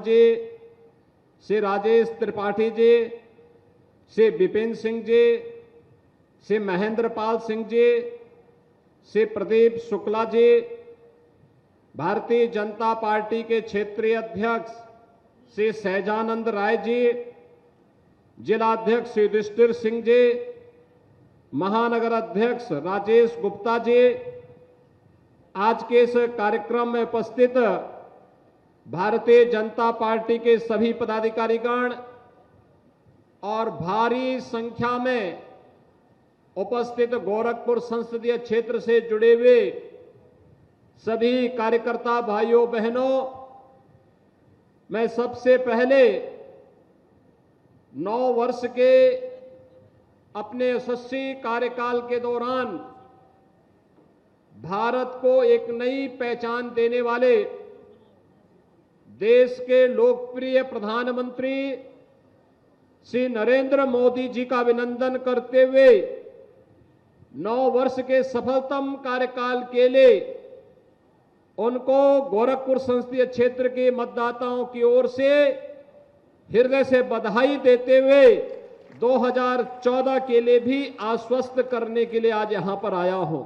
जी, Shri Rajesh Tripathi ji, Shri Vipin Singh ji, Shri Mahendra Pal Singh ji, Shri Pradeep Shukla ji, Bharatiya Janata party के क्षेत्रीय अध्यक्ष श्री सहजानंद राय जी, जिलाध्यक्ष श्री युधिष्ठिर सिंह जी, महानगर अध्यक्ष राजेश गुप्ता जी, आज के इस कार्यक्रम में उपस्थित भारतीय जनता पार्टी के सभी पदाधिकारीगण और भारी संख्या में उपस्थित गोरखपुर संसदीय क्षेत्र से जुड़े हुए सभी कार्यकर्ता भाइयों बहनों, मैं सबसे पहले 9 वर्ष के अपने यशस्वी कार्यकाल के दौरान भारत को एक नई पहचान देने वाले देश के लोकप्रिय प्रधानमंत्री श्री नरेंद्र मोदी जी का अभिनंदन करते हुए 9 वर्ष के सफलतम कार्यकाल के लिए उनको गोरखपुर संसदीय क्षेत्र के मतदाताओं की ओर से हृदय से बधाई देते हुए 2014 के लिए भी आश्वस्त करने के लिए आज यहां पर आया हूं।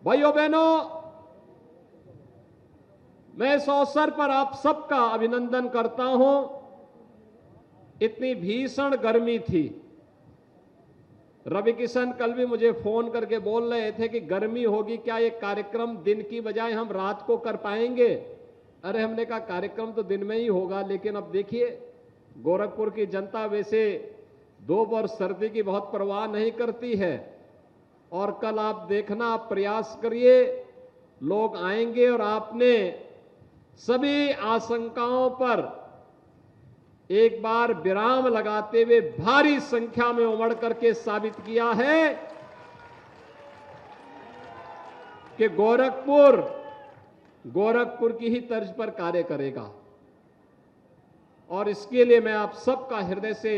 भाइयों बहनों, मैं इस अवसर पर आप सबका अभिनंदन करता हूं। इतनी भीषण गर्मी थी। रवि किशन कल भी मुझे फोन करके बोल रहे थे कि गर्मी होगी, क्या ये कार्यक्रम दिन की बजाय हम रात को कर पाएंगे? अरे हमने कहा कार्यक्रम तो दिन में ही होगा, लेकिन अब देखिए गोरखपुर की जनता वैसे धूप और सर्दी की बहुत परवाह नहीं करती है। और कल आप देखना, आप प्रयास करिए, लोग आएंगे और आपने सभी आशंकाओं पर एक बार विराम लगाते हुए भारी संख्या में उमड़ करके साबित किया है कि गोरखपुर की ही तर्ज पर कार्य करेगा। और इसके लिए मैं आप सबका हृदय से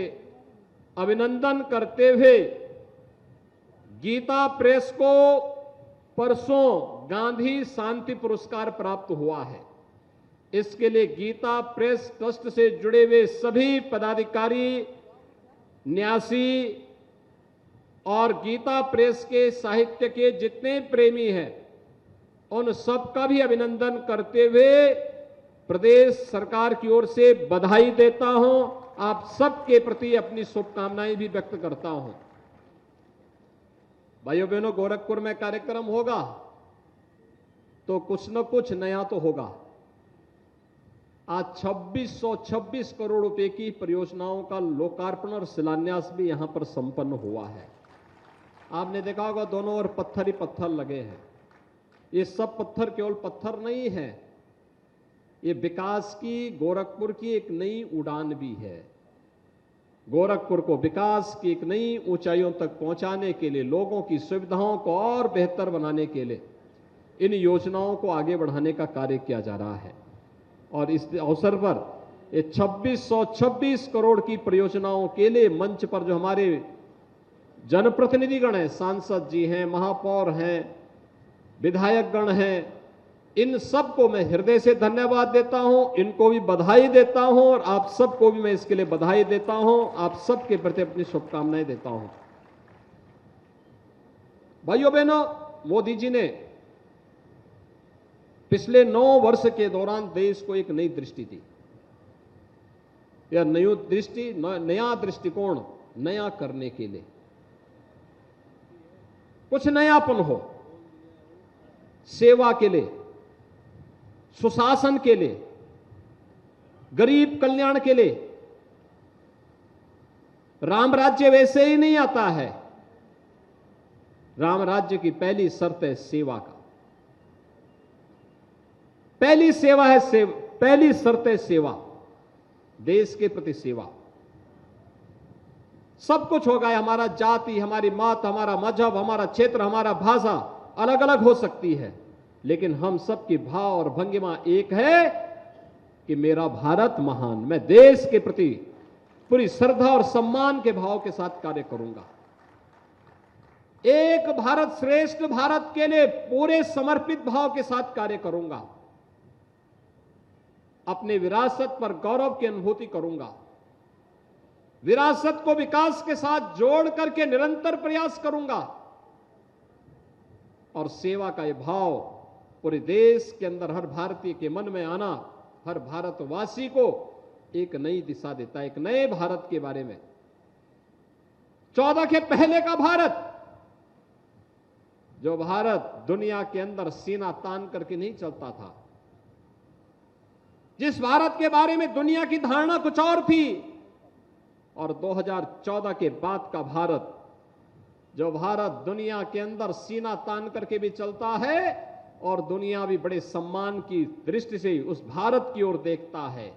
अभिनंदन करते हुए गीता प्रेस को परसों गांधी शांति पुरस्कार प्राप्त हुआ है। इसके लिए गीता प्रेस ट्रस्ट से जुड़े हुए सभी पदाधिकारी, न्यासी और गीता प्रेस के साहित्य के जितने प्रेमी हैं, उन सबका भी अभिनंदन करते हुए प्रदेश सरकार की ओर से बधाई देता हूं। आप सबके प्रति अपनी शुभकामनाएं भी व्यक्त करता हूं। भाइयों बहनों, गोरखपुर में कार्यक्रम होगा तो कुछ न कुछ नया तो होगा। आज 2626 करोड़ रुपए की परियोजनाओं का लोकार्पण और शिलान्यास भी यहां पर संपन्न हुआ है। आपने देखा होगा दोनों ओर पत्थर ही पत्थर लगे हैं। ये सब पत्थर केवल पत्थर नहीं है, ये विकास की, गोरखपुर की एक नई उड़ान भी है। गोरखपुर को विकास की एक नई ऊंचाइयों तक पहुंचाने के लिए, लोगों की सुविधाओं को और बेहतर बनाने के लिए इन योजनाओं को आगे बढ़ाने का कार्य किया जा रहा है। और इस अवसर पर ये 2626 करोड़ की परियोजनाओं के लिए मंच पर जो हमारे जनप्रतिनिधिगण हैं, सांसद जी हैं, महापौर हैं, विधायकगण हैं, इन सबको मैं हृदय से धन्यवाद देता हूं, इनको भी बधाई देता हूं और आप सबको भी मैं इसके लिए बधाई देता हूं। आप सबके प्रति अपनी शुभकामनाएं देता हूं। भाइयों बहनों, मोदी जी ने पिछले 9 वर्ष के दौरान देश को एक नई दृष्टि दी। यह नई दृष्टि, नया दृष्टिकोण नया करने के लिए, कुछ नयापन हो, सेवा के लिए, सुशासन के लिए, गरीब कल्याण के लिए। राम राज्य वैसे ही नहीं आता है। राम राज्य की पहली शर्त है सेवा का। पहली सेवा है पहली शर्त है सेवा, देश के प्रति सेवा। सब कुछ होगा, हमारा जाति, हमारी मत, हमारा मजहब, हमारा क्षेत्र, हमारा भाषा अलग अलग हो सकती है, लेकिन हम सबकी भाव और भंगिमा एक है कि मेरा भारत महान। मैं देश के प्रति पूरी श्रद्धा और सम्मान के भाव के साथ कार्य करूंगा। एक भारत श्रेष्ठ भारत के लिए पूरे समर्पित भाव के साथ कार्य करूंगा। अपने विरासत पर गौरव की अनुभूति करूंगा। विरासत को विकास के साथ जोड़ करके निरंतर प्रयास करूंगा और सेवा का यह भाव पूरे देश के अंदर हर भारतीय के मन में आना हर भारतवासी को एक नई दिशा देता है, एक नए भारत के बारे में। 14 के पहले का भारत, जो भारत दुनिया के अंदर सीना तान करके नहीं चलता था, जिस भारत के बारे में दुनिया की धारणा कुछ और थी, और 2014 के बाद का भारत, जो भारत दुनिया के अंदर सीना तान करके भी चलता है और दुनिया भी बड़े सम्मान की दृष्टि से उस भारत की ओर देखता है,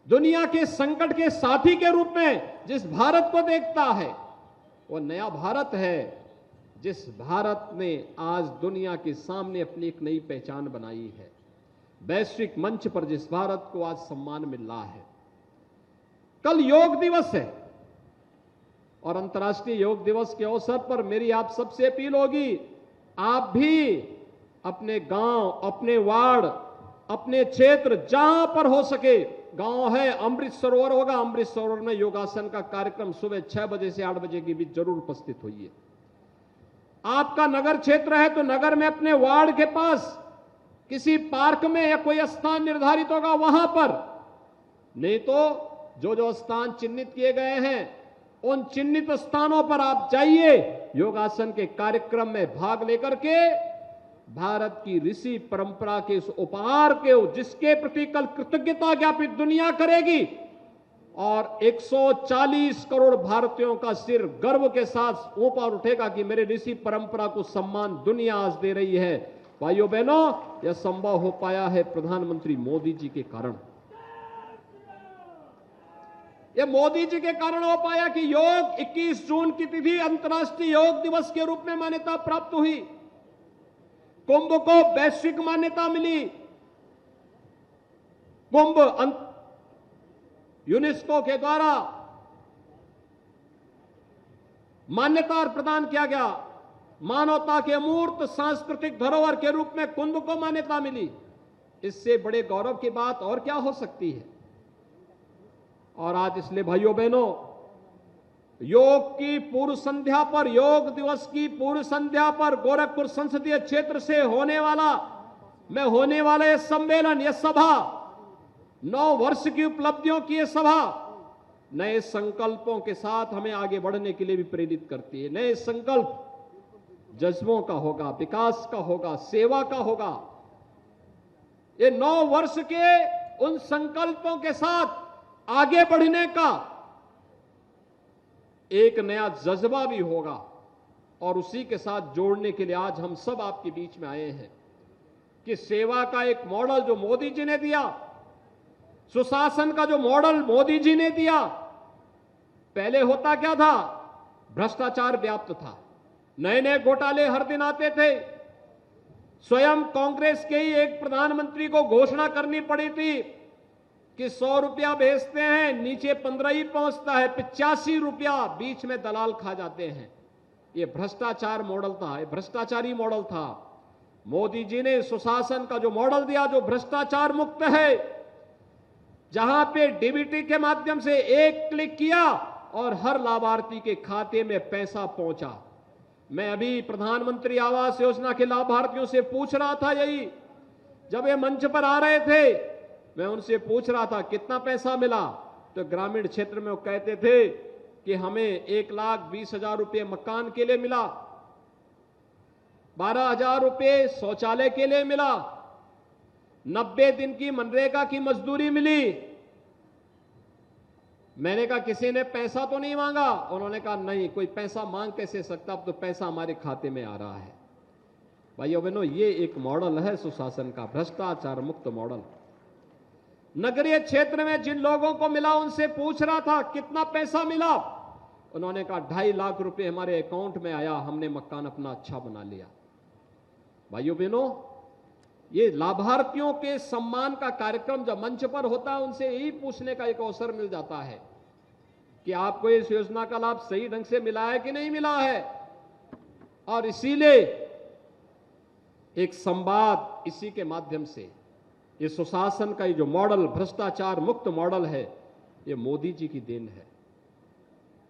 दुनिया के संकट के साथी के रूप में जिस भारत को देखता है, वो नया भारत है, जिस भारत ने आज दुनिया के सामने अपनी एक नई पहचान बनाई है। वैश्विक मंच पर जिस भारत को आज सम्मान मिल रहा है। कल योग दिवस है और अंतर्राष्ट्रीय योग दिवस के अवसर पर मेरी आप सबसे अपील होगी, आप भी अपने गांव, अपने वार्ड, अपने क्षेत्र, जहां पर हो सके, गांव है अमृत सरोवर होगा, अमृत सरोवर में योगासन का कार्यक्रम सुबह 6 बजे से 8 बजे के बीच जरूर उपस्थित होइए। आपका नगर क्षेत्र है तो नगर में अपने वार्ड के पास किसी पार्क में या कोई स्थान निर्धारित होगा, वहां पर, नहीं तो जो जो स्थान चिन्हित किए गए हैं उन चिन्हित स्थानों पर आप जाइए, योगासन के कार्यक्रम में भाग लेकर के भारत की ऋषि परंपरा के इस उपहार के, जिसके प्रति कल कृतज्ञता ज्ञापित दुनिया करेगी और 140 करोड़ भारतीयों का सिर गर्व के साथ ऊपर उठेगा कि मेरे ऋषि परंपरा को सम्मान दुनिया आज दे रही है। भाइयों बहनों, यह संभव हो पाया है प्रधानमंत्री मोदी जी के कारण। यह मोदी जी के कारण हो पाया कि योग 21 जून की तिथि अंतर्राष्ट्रीय योग दिवस के रूप में मान्यता प्राप्त हुई, कुंभ को वैश्विक मान्यता मिली, कुंभ यूनेस्को के द्वारा मान्यता प्रदान किया गया, मानवता के अमूर्त सांस्कृतिक धरोहर के रूप में कुंभ को मान्यता मिली। इससे बड़े गौरव की बात और क्या हो सकती है। और आज इसलिए भाइयों बहनों, योग की पूर्व संध्या पर, योग दिवस की पूर्व संध्या पर गोरखपुर संसदीय क्षेत्र से होने वाला यह सम्मेलन, यह सभा, 9 वर्ष की उपलब्धियों की यह सभा नए संकल्पों के साथ हमें आगे बढ़ने के लिए भी प्रेरित करती है। नए संकल्प जज्बों का होगा, विकास का होगा, सेवा का होगा। ये 9 वर्ष के उन संकल्पों के साथ आगे बढ़ने का एक नया जज्बा भी होगा और उसी के साथ जोड़ने के लिए आज हम सब आपके बीच में आए हैं कि सेवा का एक मॉडल जो मोदी जी ने दिया, सुशासन का जो मॉडल मोदी जी ने दिया, पहले होता क्या था, भ्रष्टाचार व्याप्त था, नए नए घोटाले हर दिन आते थे। स्वयं कांग्रेस के ही एक प्रधानमंत्री को घोषणा करनी पड़ी थी कि 100 रुपया भेजते हैं, नीचे 15 ही पहुंचता है, 85 रुपया बीच में दलाल खा जाते हैं। यह भ्रष्टाचार मॉडल था, यह भ्रष्टाचारी मॉडल था। मोदी जी ने सुशासन का जो मॉडल दिया, जो भ्रष्टाचार मुक्त है, जहां पे डीबीटी के माध्यम से एक क्लिक किया और हर लाभार्थी के खाते में पैसा पहुंचा। मैं अभी प्रधानमंत्री आवास योजना के लाभार्थियों से पूछ रहा था, यही जब ये मंच पर आ रहे थे, मैं उनसे पूछ रहा था कितना पैसा मिला, तो ग्रामीण क्षेत्र में वो कहते थे कि हमें 1,20,000 रुपये मकान के लिए मिला, 12,000 रुपये शौचालय के लिए मिला, 90 दिन की मनरेगा की मजदूरी मिली। मैंने कहा किसी ने पैसा तो नहीं मांगा? उन्होंने कहा नहीं, कोई पैसा मांग कैसे सकता, अब तो पैसा हमारे खाते में आ रहा है। भाइयों बहनों, ये एक मॉडल है सुशासन का, भ्रष्टाचार मुक्त मॉडल। नगरीय क्षेत्र में जिन लोगों को मिला उनसे पूछ रहा था कितना पैसा मिला, उन्होंने कहा 2.5 लाख रुपए हमारे अकाउंट में आया, हमने मकान अपना अच्छा बना लिया। भाइयों बहनों, ये लाभार्थियों के सम्मान का कार्यक्रम जब मंच पर होता है, उनसे यही पूछने का एक अवसर मिल जाता है कि आपको इस योजना का लाभ सही ढंग से मिला है कि नहीं मिला है। और इसीलिए एक संवाद इसी के माध्यम से, ये सुशासन का ये जो मॉडल, भ्रष्टाचार मुक्त मॉडल है, ये मोदी जी की देन है।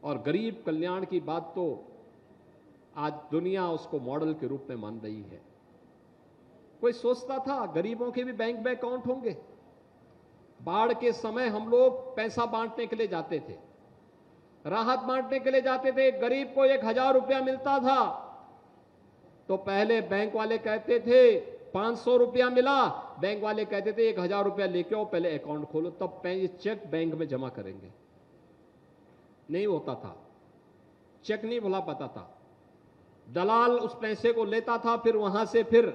और गरीब कल्याण की बात तो आज दुनिया उसको मॉडल के रूप में मान रही है। कोई सोचता था गरीबों के भी बैंक में अकाउंट होंगे? बाढ़ के समय हम लोग पैसा बांटने के लिए जाते थे, राहत बांटने के लिए जाते थे। गरीब को 1000 रुपया मिलता था तो पहले बैंक वाले कहते थे 500 रुपया मिला, बैंक वाले कहते थे 1000 रुपया लेके आओ, पहले अकाउंट खोलो, तब चेक बैंक में जमा करेंगे। नहीं होता था, चेक नहीं भुला पाता था। दलाल उस पैसे को लेता था, फिर वहां से फिर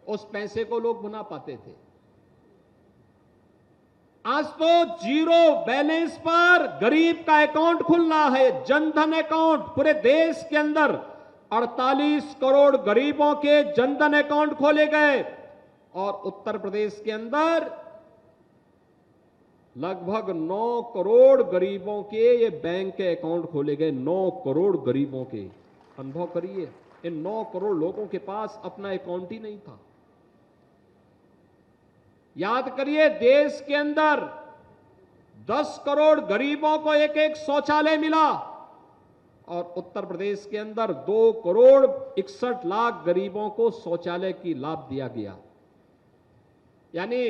उस पैसे को लोग भुना पाते थे। आज तो जीरो बैलेंस पर गरीब का अकाउंट खुल रहा है, जनधन अकाउंट। पूरे देश के अंदर 48 करोड़ गरीबों के जनधन अकाउंट खोले गए और उत्तर प्रदेश के अंदर लगभग 9 करोड़ गरीबों के ये बैंक के अकाउंट खोले गए। 9 करोड़ गरीबों के, अनुभव करिए, इन 9 करोड़ लोगों के पास अपना अकाउंट ही नहीं था। याद करिए, देश के अंदर 10 करोड़ गरीबों को एक एक शौचालय मिला और उत्तर प्रदेश के अंदर 2 करोड़ 61 लाख गरीबों को शौचालय की लाभ दिया गया। यानी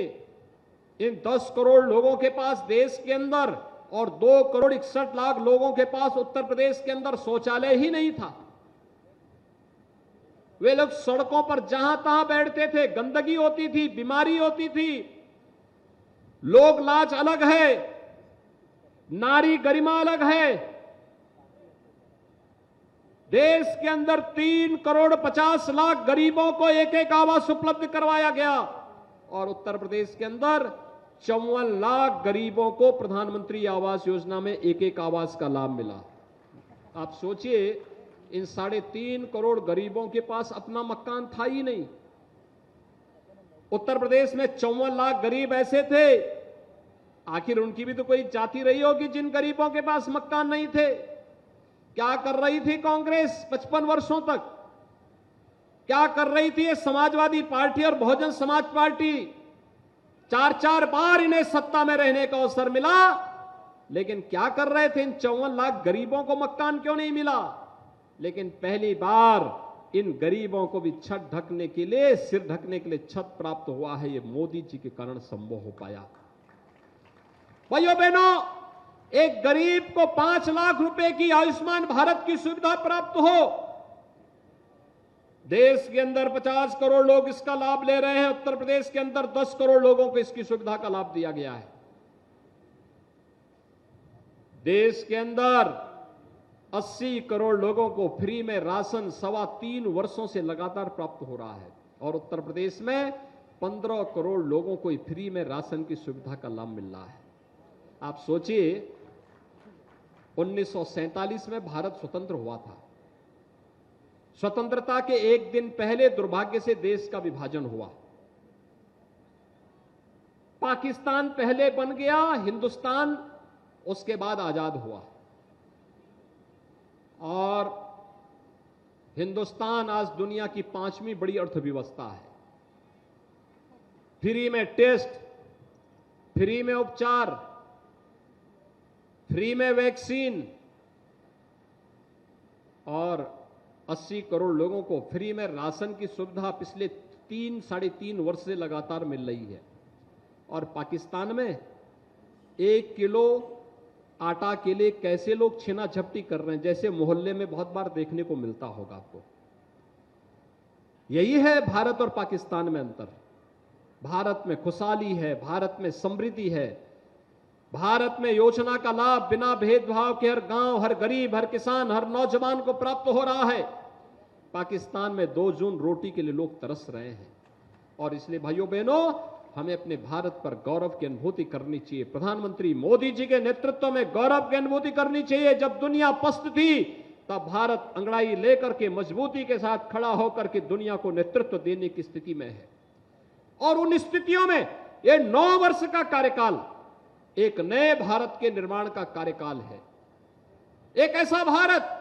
इन 10 करोड़ लोगों के पास देश के अंदर और 2 करोड़ 61 लाख लोगों के पास उत्तर प्रदेश के अंदर शौचालय ही नहीं था। वे लोग सड़कों पर जहां तहां बैठते थे, गंदगी होती थी, बीमारी होती थी। लोक लाज अलग है, नारी गरिमा अलग है। देश के अंदर 3 करोड़ 50 लाख गरीबों को एक एक आवास उपलब्ध करवाया गया और उत्तर प्रदेश के अंदर 54 लाख गरीबों को प्रधानमंत्री आवास योजना में एक एक आवास का लाभ मिला। आप सोचिए, इन 3.5 करोड़ गरीबों के पास अपना मकान था ही नहीं। उत्तर प्रदेश में 54 लाख गरीब ऐसे थे, आखिर उनकी भी तो कोई जाति रही होगी जिन गरीबों के पास मकान नहीं थे। क्या कर रही थी कांग्रेस 55 वर्षों तक? क्या कर रही थी ये समाजवादी पार्टी और बहुजन समाज पार्टी? 4-4 बार इन्हें सत्ता में रहने का अवसर मिला, लेकिन क्या कर रहे थे? इन 54 लाख गरीबों को मकान क्यों नहीं मिला? लेकिन पहली बार इन गरीबों को भी छत ढकने के लिए, सिर ढकने के लिए छत प्राप्त हुआ है। ये मोदी जी के कारण संभव हो पाया। भाइयों बहनों, एक गरीब को 5 लाख रुपए की आयुष्मान भारत की सुविधा प्राप्त हो, देश के अंदर 50 करोड़ लोग इसका लाभ ले रहे हैं। उत्तर प्रदेश के अंदर 10 करोड़ लोगों को इसकी सुविधा का लाभ दिया गया है। देश के अंदर 80 करोड़ लोगों को फ्री में राशन 3.25 वर्षों से लगातार प्राप्त हो रहा है और उत्तर प्रदेश में 15 करोड़ लोगों को फ्री में राशन की सुविधा का लाभ मिल रहा है। आप सोचिए, 1947 में भारत स्वतंत्र हुआ था। स्वतंत्रता के एक दिन पहले दुर्भाग्य से देश का विभाजन हुआ। पाकिस्तान पहले बन गया, हिंदुस्तान उसके बाद आजाद हुआ और हिंदुस्तान आज दुनिया की 5वीं बड़ी अर्थव्यवस्था है। फ्री में टेस्ट, फ्री में उपचार, फ्री में वैक्सीन और 80 करोड़ लोगों को फ्री में राशन की सुविधा पिछले 3-3.5 वर्ष से लगातार मिल रही है। और पाकिस्तान में 1 किलो आटा के लिए कैसे लोग छीना झपटी कर रहे हैं, जैसे मोहल्ले में बहुत बार देखने को मिलता होगा आपको। यही है भारत और पाकिस्तान में अंतर। भारत में खुशहाली है, भारत में समृद्धि है, भारत में योजना का लाभ बिना भेदभाव के हर गांव, हर गरीब, हर किसान, हर नौजवान को प्राप्त हो रहा है। पाकिस्तान में 2 जून रोटी के लिए लोग तरस रहे हैं और इसलिए भाइयों बहनों, हमें अपने भारत पर गौरव की अनुभूति करनी चाहिए। प्रधानमंत्री मोदी जी के नेतृत्व में गौरव की अनुभूति करनी चाहिए। जब दुनिया पस्त थी, तब भारत अंगड़ाई लेकर के मजबूती के साथ खड़ा होकर के दुनिया को नेतृत्व देने की स्थिति में है। और उन स्थितियों में ये 9 वर्ष का कार्यकाल एक नए भारत के निर्माण का कार्यकाल है। एक ऐसा भारत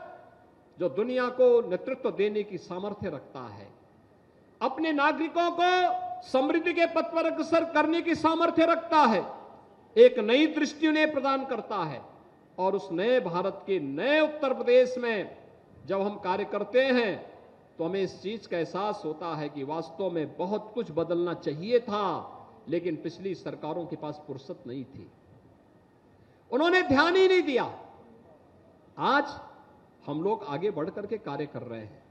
जो दुनिया को नेतृत्व देने की सामर्थ्य रखता है, अपने नागरिकों को समृद्धि के पथ पर अग्रसर करने की सामर्थ्य रखता है, एक नई दृष्टि उन्हें प्रदान करता है। और उस नए भारत के नए उत्तर प्रदेश में जब हम कार्य करते हैं तो हमें इस चीज का एहसास होता है कि वास्तव में बहुत कुछ बदलना चाहिए था, लेकिन पिछली सरकारों के पास फुर्सत नहीं थी, उन्होंने ध्यान ही नहीं दिया। आज हम लोग आगे बढ़ करके कार्य कर रहे हैं,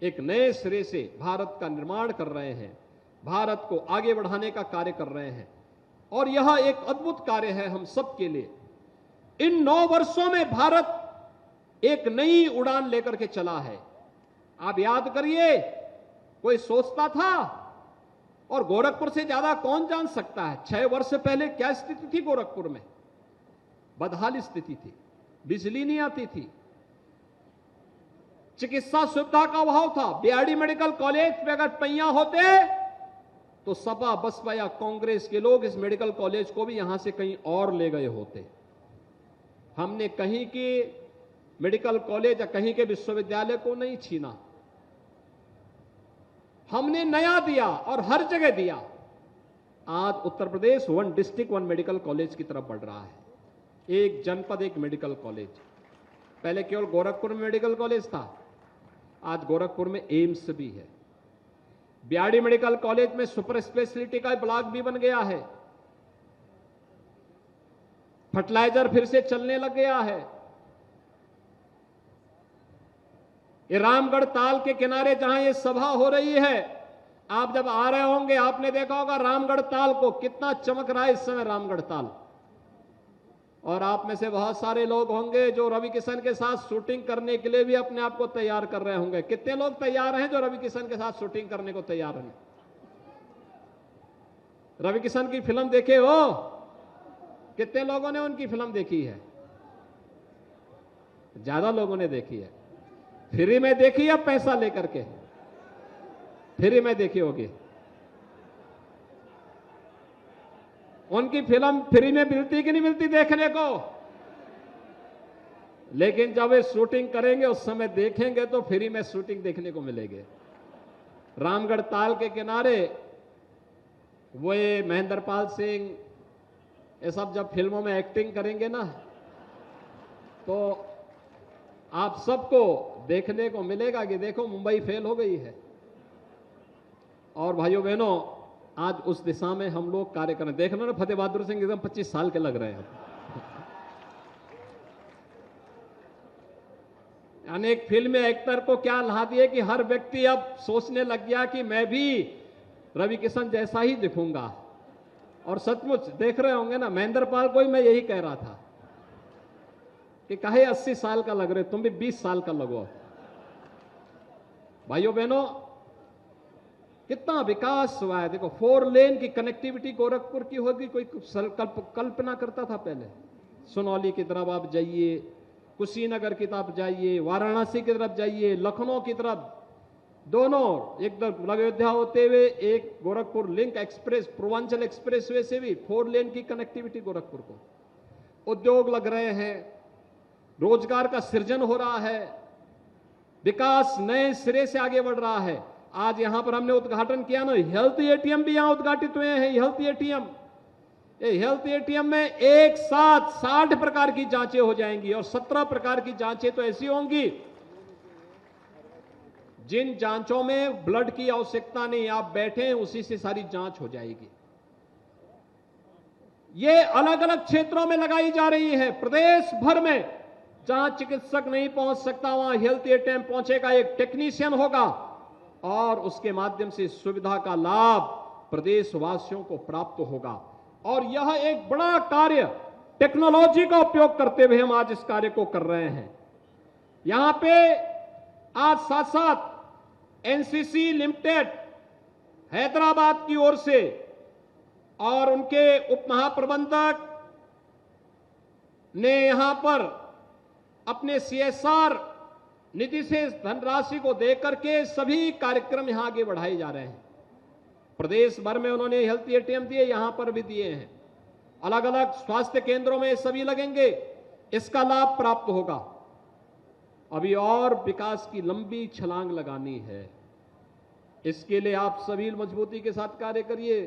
एक नए सिरे से भारत का निर्माण कर रहे हैं, भारत को आगे बढ़ाने का कार्य कर रहे हैं, और यह एक अद्भुत कार्य है हम सबके लिए। इन 9 वर्षों में भारत एक नई उड़ान लेकर के चला है। आप याद करिए, कोई सोचता था, और गोरखपुर से ज्यादा कौन जान सकता है 6 वर्ष पहले क्या स्थिति थी गोरखपुर में? बदहाल स्थिति थी, बिजली नहीं आती थी, चिकित्सा सुविधा का अभाव था। बीआरडी मेडिकल कॉलेज पे अगर पहिया होते तो सपा बसपा या कांग्रेस के लोग इस मेडिकल कॉलेज को भी यहां से कहीं और ले गए होते। हमने कहीं की मेडिकल कॉलेज या कहीं के विश्वविद्यालय को नहीं छीना, हमने नया दिया और हर जगह दिया। आज Uttar Pradesh 1 district 1 medical college की तरफ बढ़ रहा है, एक जनपद एक मेडिकल कॉलेज। पहले केवल गोरखपुर में मेडिकल कॉलेज था, आज गोरखपुर में एम्स भी है। बीआरडी मेडिकल कॉलेज में सुपर स्पेशलिटी का ब्लॉक भी बन गया है, फर्टिलाइजर फिर से चलने लग गया है। ये रामगढ़ ताल के किनारे जहां ये सभा हो रही है, आप जब आ रहे होंगे आपने देखा होगा रामगढ़ ताल को कितना चमक रहा है इस समय रामगढ़ ताल। और आप में से बहुत सारे लोग होंगे जो रवि किशन के साथ शूटिंग करने के लिए भी अपने आप को तैयार कर रहे होंगे। कितने लोग तैयार हैं जो रवि किशन के साथ शूटिंग करने को तैयार हैं? रवि किशन की फिल्म देखे हो? कितने लोगों ने उनकी फिल्म देखी है? ज्यादा लोगों ने देखी है। फ्री में देखी या पैसा लेकर के? फ्री में देखी होगी। उनकी फिल्म फ्री में मिलती कि नहीं मिलती देखने को? लेकिन जब वे शूटिंग करेंगे उस समय देखेंगे तो फ्री में शूटिंग देखने को मिलेगी। रामगढ़ ताल के किनारे वो महेंद्रपाल सिंह ये सब जब फिल्मों में एक्टिंग करेंगे ना, तो आप सबको देखने को मिलेगा कि देखो मुंबई फेल हो गई है। और भाइयों बहनों, आज उस दिशा में हम लोग कार्य करें। देखना ना, फतेह बहादुर सिंह एकदम 25 साल के लग रहे हैं। अनेक फिल्म एक्टर को क्या ला दिए कि हर व्यक्ति अब सोचने लग गया कि मैं भी रवि किशन जैसा ही दिखूंगा। और सचमुच देख रहे होंगे ना, महेंद्रपाल को ही मैं यही कह रहा था कि काहे 80 साल का लग रहे, तुम भी 20 साल का लगो। भाइयों बहनों, कितना विकास हुआ है। देखो 4 लेन की कनेक्टिविटी गोरखपुर की होगी, कोई कल्पना करता था पहले? सुनौली की तरफ आप जाइए, कुशीनगर की तरफ जाइए, वाराणसी की तरफ जाइए, लखनऊ की तरफ, दोनों एक तरफ अयोध्या होते हुए एक Gorakhpur link express, Purvanchal express way से भी 4 लेन की कनेक्टिविटी गोरखपुर को। उद्योग लग रहे हैं, रोजगार का सृजन हो रहा है, विकास नए सिरे से आगे बढ़ रहा है। आज यहां पर हमने उद्घाटन किया ना, हेल्थ एटीएम भी यहां उद्घाटित हुए हैं। हेल्थ एटीएम, ये हेल्थ एटीएम में एक साथ 60 प्रकार की जांचें हो जाएंगी, और 17 प्रकार की जांचें तो ऐसी होंगी जिन जांचों में ब्लड की आवश्यकता नहीं, आप बैठे हैं उसी से सारी जांच हो जाएगी। ये अलग अलग क्षेत्रों में लगाई जा रही है। प्रदेश भर में जहां चिकित्सक नहीं पहुंच सकता वहां हेल्थ एटीएम पहुंचेगा, एक टेक्नीशियन होगा, और उसके माध्यम से सुविधा का लाभ प्रदेशवासियों को प्राप्त होगा। और यह एक बड़ा कार्य टेक्नोलॉजी का उपयोग करते हुए हम आज इस कार्य को कर रहे हैं। यहां पे आज साथ साथ एनसीसी लिमिटेड हैदराबाद की ओर से और उनके उप महाप्रबंधक ने यहां पर अपने सीएसआर निधि से धनराशि को देकर के सभी कार्यक्रम यहां आगे बढ़ाए जा रहे हैं। प्रदेश भर में उन्होंने हेल्थ एटीएम दिए, यहां पर भी दिए हैं। अलग अलग स्वास्थ्य केंद्रों में सभी लगेंगे, इसका लाभ प्राप्त होगा। अभी और विकास की लंबी छलांग लगानी है। इसके लिए आप सभी मजबूती के साथ कार्य करिए।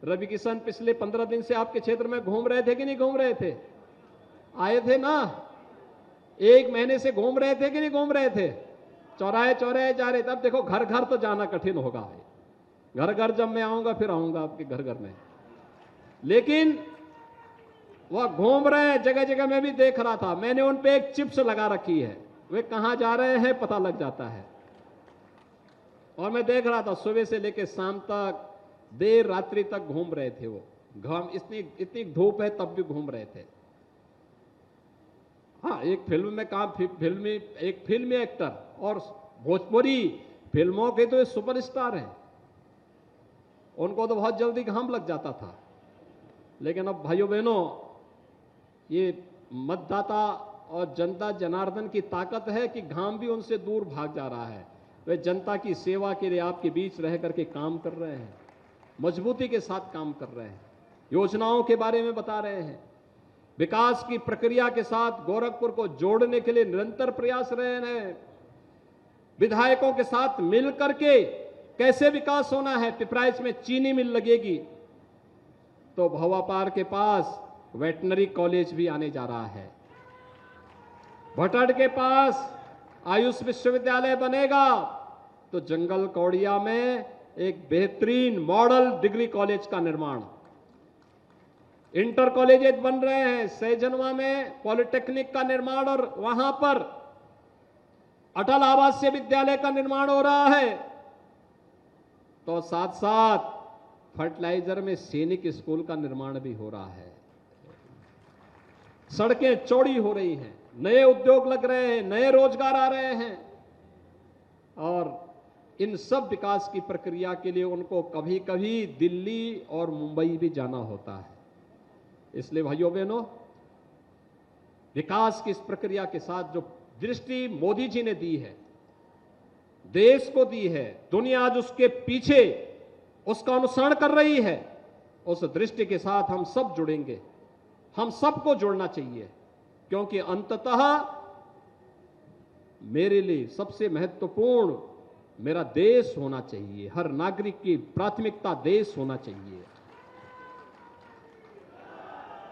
रवि किशन पिछले 15 दिन से आपके क्षेत्र में घूम रहे थे कि नहीं घूम रहे थे? आए थे ना? 1 महीने से घूम रहे थे कि नहीं घूम रहे थे? चौराहे चौराहे जा रहे थे। अब देखो घर घर तो जाना कठिन होगा, घर घर जब मैं आऊंगा फिर आऊंगा आपके घर घर में, लेकिन वह घूम रहे हैं जगह जगह। मैं भी देख रहा था, मैंने उन पे एक चिप्स लगा रखी है, वे कहां जा रहे हैं पता लग जाता है। और मैं देख रहा था सुबह से लेकर शाम तक, देर रात्रि तक घूम रहे थे वो। घाम इतनी धूप है तब भी घूम रहे थे। हाँ, एक फिल्म में काम, एक फिल्मी एक्टर और भोजपुरी फिल्मों के तो ये सुपरस्टार हैं, उनको तो बहुत जल्दी घाम लग जाता था। लेकिन अब भाइयों बहनों, ये मतदाता और जनता जनार्दन की ताकत है कि घाम भी उनसे दूर भाग जा रहा है। वे जनता की सेवा के लिए आपके बीच रह करके काम कर रहे हैं, मजबूती के साथ काम कर रहे हैं, योजनाओं के बारे में बता रहे हैं, विकास की प्रक्रिया के साथ गोरखपुर को जोड़ने के लिए निरंतर प्रयास रहे हैं। विधायकों के साथ मिलकर के कैसे विकास होना है। पिपराइच में चीनी मिल लगेगी तो भवापार के पास वेटनरी कॉलेज भी आने जा रहा है। भटड़ के पास आयुष विश्वविद्यालय बनेगा तो जंगल कौड़िया में एक बेहतरीन मॉडल डिग्री कॉलेज का निर्माण, इंटर कॉलेजेस बन रहे हैं। सैजनवा में पॉलिटेक्निक का निर्माण और वहां पर अटल आवासीय विद्यालय का निर्माण हो रहा है। तो साथ साथ फर्टिलाइजर में सैनिक स्कूल का निर्माण भी हो रहा है। सड़कें चौड़ी हो रही हैं, नए उद्योग लग रहे हैं, नए रोजगार आ रहे हैं। और इन सब विकास की प्रक्रिया के लिए उनको कभी कभी दिल्ली और मुंबई भी जाना होता है। इसलिए भाइयों बहनों, विकास की इस प्रक्रिया के साथ जो दृष्टि मोदी जी ने दी है, देश को दी है, दुनिया आज उसके पीछे उसका अनुसरण कर रही है। उस दृष्टि के साथ हम सब जुड़ेंगे, हम सबको जुड़ना चाहिए, क्योंकि अंततः मेरे लिए सबसे महत्वपूर्ण मेरा देश होना चाहिए। हर नागरिक की प्राथमिकता देश होना चाहिए,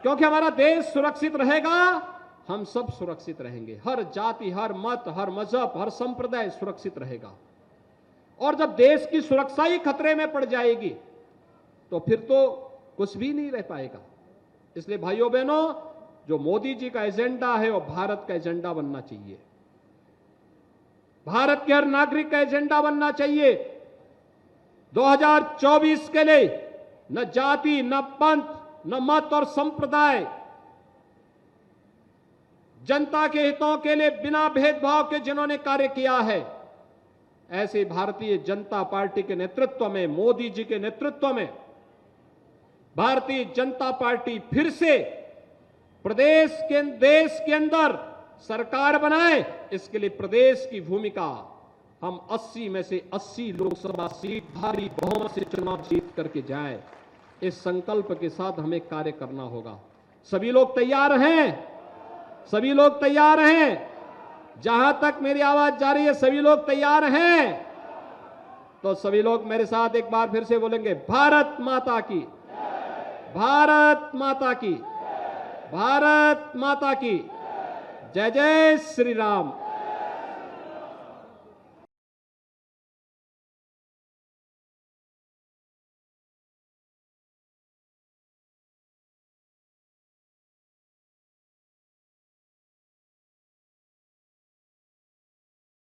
क्योंकि हमारा देश सुरक्षित रहेगा, हम सब सुरक्षित रहेंगे। हर जाति, हर मत, हर मजहब, हर संप्रदाय सुरक्षित रहेगा। और जब देश की सुरक्षा ही खतरे में पड़ जाएगी तो फिर तो कुछ भी नहीं रह पाएगा। इसलिए भाइयों बहनों, जो मोदी जी का एजेंडा है वो भारत का एजेंडा बनना चाहिए, भारत के हर नागरिक का एजेंडा बनना चाहिए। 2024 के लिए न जाति, न पंथ, न मत और संप्रदाय, जनता के हितों के लिए बिना भेदभाव के जिन्होंने कार्य किया है, ऐसे भारतीय जनता पार्टी के नेतृत्व में, मोदी जी के नेतृत्व में भारतीय जनता पार्टी फिर से प्रदेश के, देश के अंदर सरकार बनाए। इसके लिए प्रदेश की भूमिका, हम 80 में से 80 लोकसभा सीट भारी बहुमत से चुनाव जीत करके जाए, इस संकल्प के साथ हमें कार्य करना होगा। सभी लोग तैयार हैं? सभी लोग तैयार हैं? जहां तक मेरी आवाज जा रही है, सभी लोग तैयार हैं? तो सभी लोग मेरे साथ एक बार फिर से बोलेंगे, भारत माता की, भारत माता की, भारत माता की जय। जय श्री राम।